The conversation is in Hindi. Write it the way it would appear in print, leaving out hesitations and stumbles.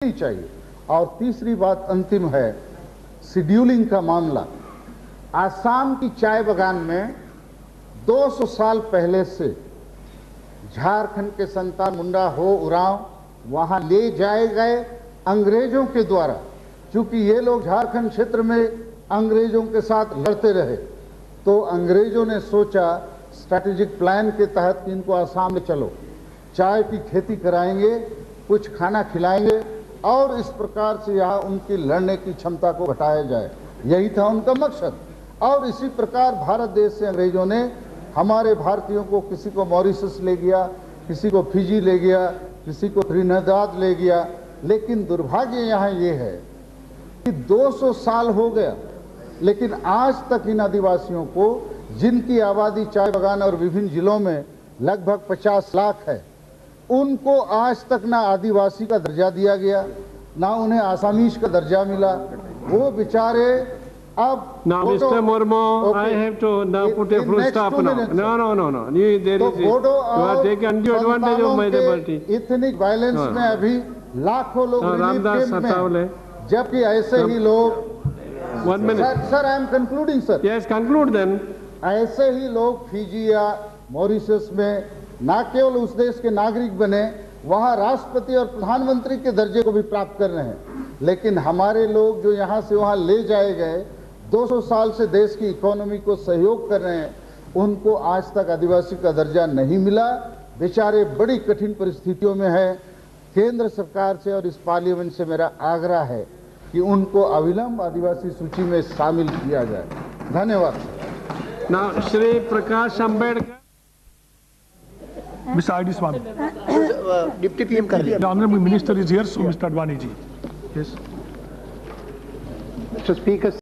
नहीं चाहिए। और तीसरी बात अंतिम है, शेड्यूलिंग का मामला। आसाम की चाय बागान में 200 साल पहले से झारखंड के संतान मुंडा हो उरांव वहां ले जाए गए अंग्रेजों के द्वारा। चूंकि ये लोग झारखंड क्षेत्र में अंग्रेजों के साथ लड़ते रहे, तो अंग्रेजों ने सोचा स्ट्रैटेजिक प्लान के तहत कि इनको आसाम में चलो, चाय की खेती कराएंगे, कुछ खाना खिलाएंगे और इस प्रकार से यहाँ उनकी लड़ने की क्षमता को घटाया जाए। यही था उनका मकसद। और इसी प्रकार भारत देश से अंग्रेजों ने हमारे भारतीयों को, किसी को मॉरिशस ले गया, किसी को फिजी ले गया, किसी को त्रिनिदाद ले गया। लेकिन दुर्भाग्य यहाँ ये है कि 200 साल हो गया, लेकिन आज तक इन आदिवासियों को, जिनकी आबादी चाय बागान और विभिन्न जिलों में लगभग 50 लाख है, उनको आज तक ना आदिवासी का दर्जा दिया गया, ना उन्हें आसामीज का दर्जा मिला। वो बेचारे अब Mr. Murmu, I have to now put a full stop now. No. There is you are taking undue advantage of my liberty. Ethnic violence में अभी लाखों लोग रिलीफ कैंप में, जबकि ऐसे ही लोग 1 minute. Sir I am concluding sir. Yes, conclude then. ऐसे ही लोग फिजी या मॉरिशस में न केवल उस देश के नागरिक बने, वहां राष्ट्रपति और प्रधानमंत्री के दर्जे को भी प्राप्त कर रहे हैं। लेकिन हमारे लोग जो यहां से वहां ले जाए गए, 200 साल से देश की इकोनॉमी को सहयोग कर रहे हैं, उनको आज तक आदिवासी का दर्जा नहीं मिला। बेचारे बड़ी कठिन परिस्थितियों में है। केंद्र सरकार से और इस पार्लियामेंट से मेरा आग्रह है कि उनको अविलंब आदिवासी सूची में शामिल किया जाए। धन्यवाद। Now, Shri Prakash Ambedkar. Mr. I.D. Swami. Deputy PM कर दिया। The Honorable Minister is here, so Mr. Advani ji. Yes. Mr. Speaker.